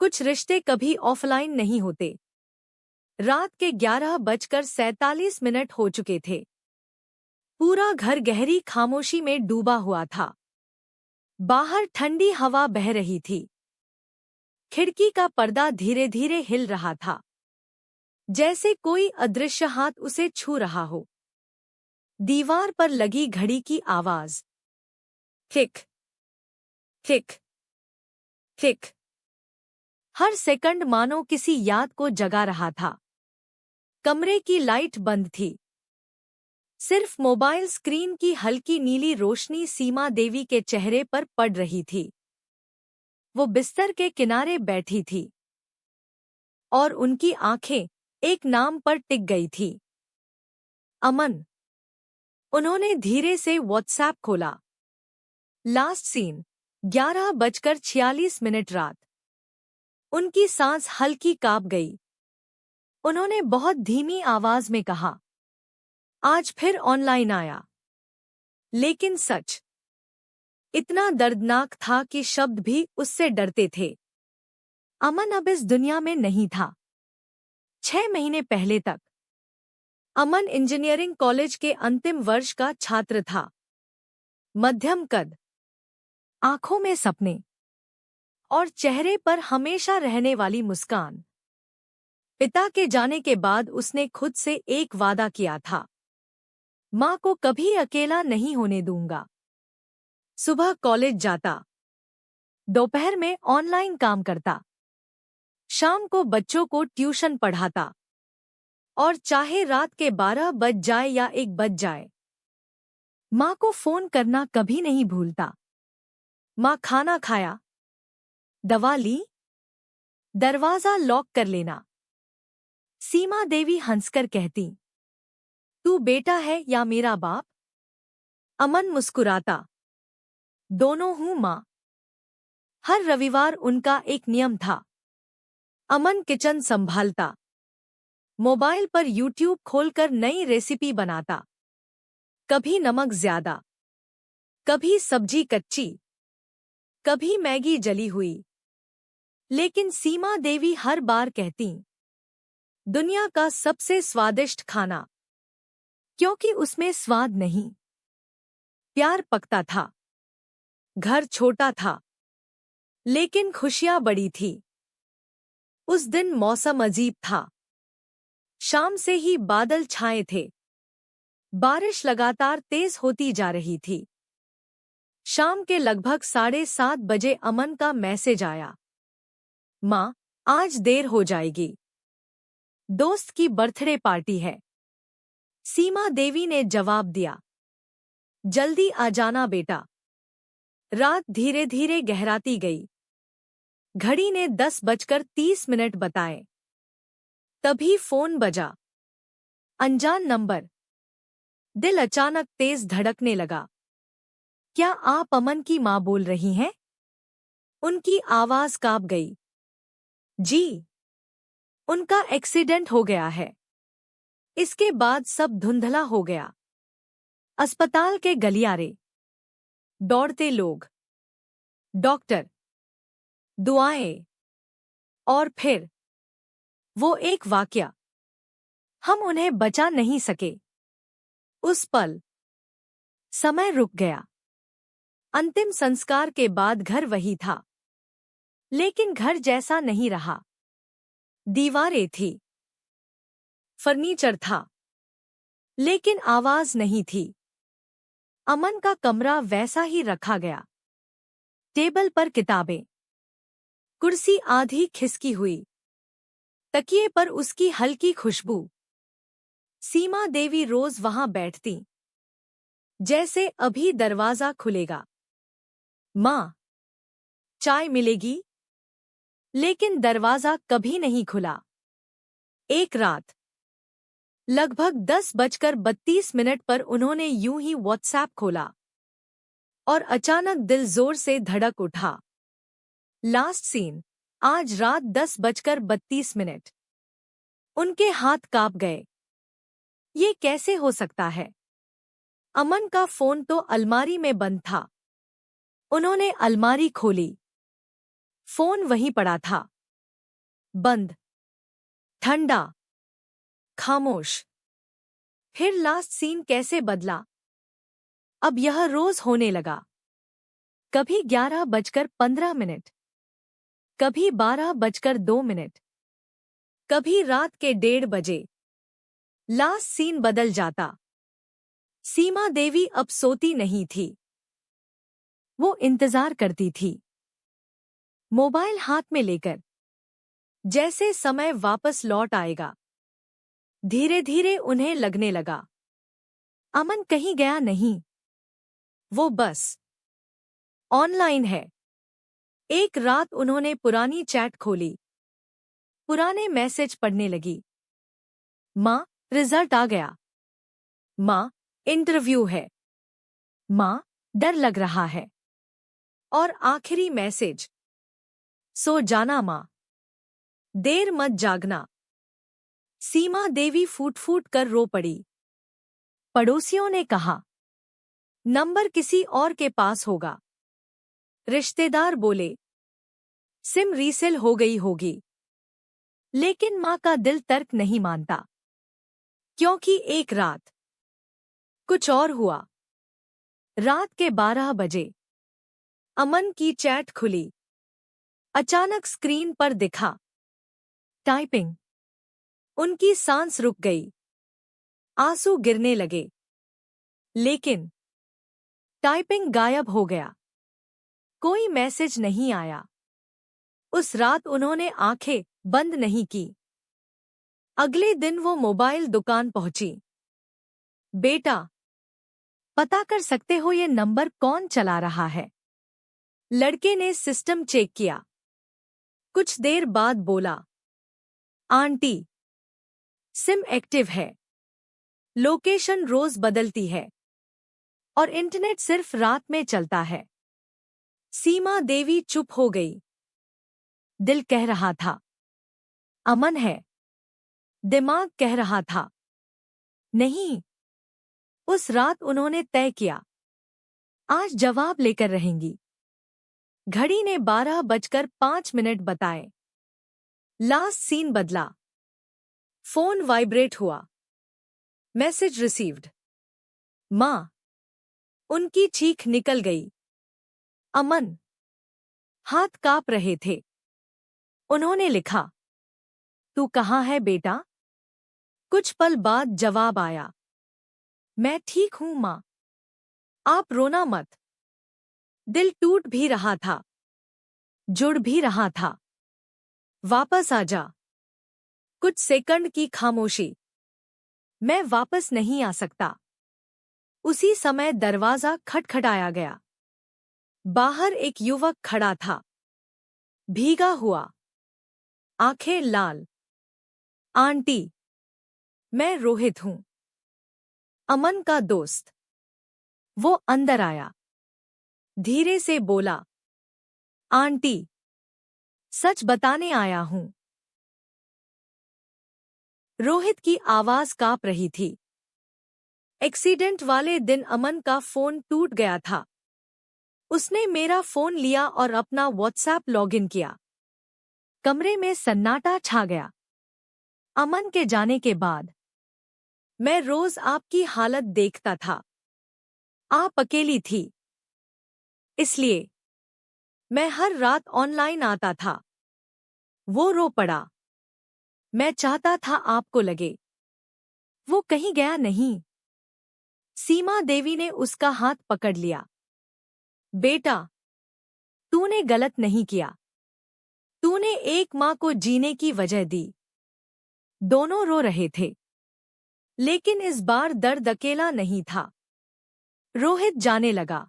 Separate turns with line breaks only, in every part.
कुछ रिश्ते कभी ऑफलाइन नहीं होते। रात के 11:47 हो चुके थे। पूरा घर गहरी खामोशी में डूबा हुआ था। बाहर ठंडी हवा बह रही थी। खिड़की का पर्दा धीरे धीरे हिल रहा था, जैसे कोई अदृश्य हाथ उसे छू रहा हो। दीवार पर लगी घड़ी की आवाज, क्लिक क्लिक क्लिक, हर सेकंड मानो किसी याद को जगा रहा था। कमरे की लाइट बंद थी। सिर्फ मोबाइल स्क्रीन की हल्की नीली रोशनी सीमा देवी के चेहरे पर पड़ रही थी। वो बिस्तर के किनारे बैठी थी और उनकी आंखें एक नाम पर टिक गई थी, अमन। उन्होंने धीरे से व्हाट्सएप खोला। लास्ट सीन 11:46 रात। उनकी सांस हल्की कांप गई। उन्होंने बहुत धीमी आवाज में कहा, आज फिर ऑनलाइन आया। लेकिन सच इतना दर्दनाक था कि शब्द भी उससे डरते थे। अमन अब इस दुनिया में नहीं था। 6 महीने पहले तक अमन इंजीनियरिंग कॉलेज के अंतिम वर्ष का छात्र था। मध्यम कद, आंखों में सपने और चेहरे पर हमेशा रहने वाली मुस्कान। पिता के जाने के बाद उसने खुद से एक वादा किया था, माँ को कभी अकेला नहीं होने दूंगा। सुबह कॉलेज जाता, दोपहर में ऑनलाइन काम करता, शाम को बच्चों को ट्यूशन पढ़ाता, और चाहे रात के 12 बज जाए या 1 बज जाए, माँ को फोन करना कभी नहीं भूलता। माँ खाना खाया, दवा ली, दरवाजा लॉक कर लेना। सीमा देवी हंसकर कहती, तू बेटा है या मेरा बाप? अमन मुस्कुराता, दोनों हूँ माँ। हर रविवार उनका एक नियम था। अमन किचन संभालता, मोबाइल पर यूट्यूब खोलकर नई रेसिपी बनाता। कभी नमक ज्यादा, कभी सब्जी कच्ची, कभी मैगी जली हुई। लेकिन सीमा देवी हर बार कहती, दुनिया का सबसे स्वादिष्ट खाना, क्योंकि उसमें स्वाद नहीं, प्यार पकता था। घर छोटा था, लेकिन खुशियां बड़ी थी। उस दिन मौसम अजीब था। शाम से ही बादल छाए थे। बारिश लगातार तेज होती जा रही थी। शाम के लगभग 7:30 बजे अमन का मैसेज आया, माँ, आज देर हो जाएगी, दोस्त की बर्थडे पार्टी है। सीमा देवी ने जवाब दिया, जल्दी आ जाना बेटा। रात धीरे धीरे गहराती गई। घड़ी ने 10:30 बताए। तभी फोन बजा। अनजान नंबर। दिल अचानक तेज धड़कने लगा। क्या आप अमन की माँ बोल रही हैं? उनकी आवाज कांप गई। जी, उनका एक्सीडेंट हो गया है। इसके बाद सब धुंधला हो गया। अस्पताल के गलियारे, दौड़ते लोग, डॉक्टर, दुआएं, और फिर वो एक वाकया। हम उन्हें बचा नहीं सके। उस पल समय रुक गया। अंतिम संस्कार के बाद घर वही था, लेकिन घर जैसा नहीं रहा। दीवारें थी, फर्नीचर था, लेकिन आवाज नहीं थी। अमन का कमरा वैसा ही रखा गया। टेबल पर किताबें, कुर्सी आधी खिसकी हुई, तकिए पर उसकी हल्की खुशबू। सीमा देवी रोज वहां बैठती, जैसे अभी दरवाजा खुलेगा। माँ, चाय मिलेगी? लेकिन दरवाजा कभी नहीं खुला। एक रात लगभग 10:32 पर उन्होंने यूं ही व्हाट्सएप खोला और अचानक दिल जोर से धड़क उठा। लास्ट सीन, आज रात 10:32। उनके हाथ कांप गए। ये कैसे हो सकता है? अमन का फोन तो अलमारी में बंद था। उन्होंने अलमारी खोली। फोन वहीं पड़ा था, बंद, ठंडा, खामोश। फिर लास्ट सीन कैसे बदला? अब यह रोज होने लगा। कभी 11:15, कभी 12:02, कभी रात के 1:30 बजे। लास्ट सीन बदल जाता। सीमा देवी अब सोती नहीं थी। वो इंतजार करती थी, मोबाइल हाथ में लेकर, जैसे समय वापस लौट आएगा। धीरे धीरे उन्हें लगने लगा, अमन कहीं गया नहीं, वो बस ऑनलाइन है। एक रात उन्होंने पुरानी चैट खोली, पुराने मैसेज पढ़ने लगी। माँ, रिजल्ट आ गया। माँ, इंटरव्यू है। माँ, डर लग रहा है। और आखिरी मैसेज, सो जाना माँ, देर मत जागना। सीमा देवी फूट फूट कर रो पड़ी। पड़ोसियों ने कहा, नंबर किसी और के पास होगा। रिश्तेदार बोले, सिम रीसेल हो गई होगी। लेकिन माँ का दिल तर्क नहीं मानता, क्योंकि एक रात कुछ और हुआ। रात के 12 बजे अमन की चैट खुली। अचानक स्क्रीन पर दिखा, टाइपिंग। उनकी सांस रुक गई, आंसू गिरने लगे। लेकिन टाइपिंग गायब हो गया, कोई मैसेज नहीं आया। उस रात उन्होंने आंखें बंद नहीं की। अगले दिन वो मोबाइल दुकान पहुंची। बेटा, पता कर सकते हो ये नंबर कौन चला रहा है? लड़के ने सिस्टम चेक किया। कुछ देर बाद बोला, आंटी, सिम एक्टिव है, लोकेशन रोज बदलती है और इंटरनेट सिर्फ रात में चलता है। सीमा देवी चुप हो गई। दिल कह रहा था, अमन है। दिमाग कह रहा था, नहीं। उस रात उन्होंने तय किया, आज जवाब लेकर रहेंगी। घड़ी ने 12:05 बताए। लास्ट सीन बदला। फोन वाइब्रेट हुआ। Message received. माँ। उनकी चीख निकल गई। अमन। हाथ कांप रहे थे। उन्होंने लिखा, तू कहाँ है बेटा? कुछ पल बाद जवाब आया, मैं ठीक हूं माँ, आप रोना मत। दिल टूट भी रहा था, जुड़ भी रहा था। वापस आ जा। कुछ सेकंड की खामोशी। मैं वापस नहीं आ सकता। उसी समय दरवाजा खटखटाया गया। बाहर एक युवक खड़ा था, भीगा हुआ, आंखें लाल। आंटी, मैं रोहित हूं, अमन का दोस्त। वो अंदर आया, धीरे से बोला, आंटी, सच बताने आया हूं। रोहित की आवाज कांप रही थी। एक्सीडेंट वाले दिन अमन का फोन टूट गया था। उसने मेरा फोन लिया और अपना व्हाट्सएप लॉगिन किया। कमरे में सन्नाटा छा गया। अमन के जाने के बाद मैं रोज आपकी हालत देखता था। आप अकेली थी, इसलिए मैं हर रात ऑनलाइन आता था। वो रो पड़ा। मैं चाहता था आपको लगे वो कहीं गया नहीं। सीमा देवी ने उसका हाथ पकड़ लिया। बेटा, तूने गलत नहीं किया। तूने एक माँ को जीने की वजह दी। दोनों रो रहे थे, लेकिन इस बार दर्द अकेला नहीं था। रोहित जाने लगा।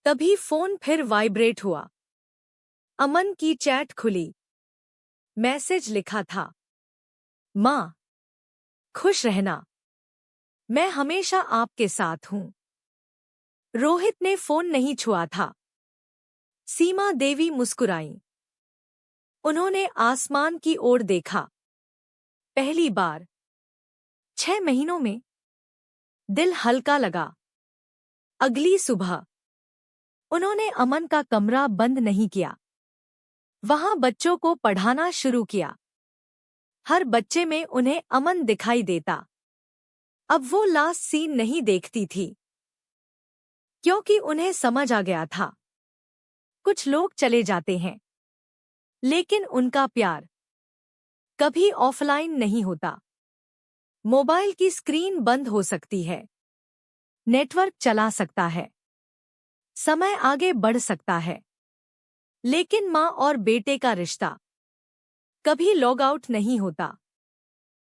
तभी फोन फिर वाइब्रेट हुआ। अमन की चैट खुली। मैसेज लिखा था, माँ, खुश रहना, मैं हमेशा आपके साथ हूं। रोहित ने फोन नहीं छुआ था। सीमा देवी मुस्कुराई। उन्होंने आसमान की ओर देखा। पहली बार 6 महीनों में। दिल हल्का लगा। अगली सुबह उन्होंने अमन का कमरा बंद नहीं किया। वहां बच्चों को पढ़ाना शुरू किया। हर बच्चे में उन्हें अमन दिखाई देता। अब वो लास्ट सीन नहीं देखती थी, क्योंकि उन्हें समझ आ गया था कुछ लोग चले जाते हैं, लेकिन उनका प्यार कभी ऑफलाइन नहीं होता। मोबाइल की स्क्रीन बंद हो सकती है, नेटवर्क चला सकता है, समय आगे बढ़ सकता है, लेकिन माँ और बेटे का रिश्ता कभी लॉग आउट नहीं होता।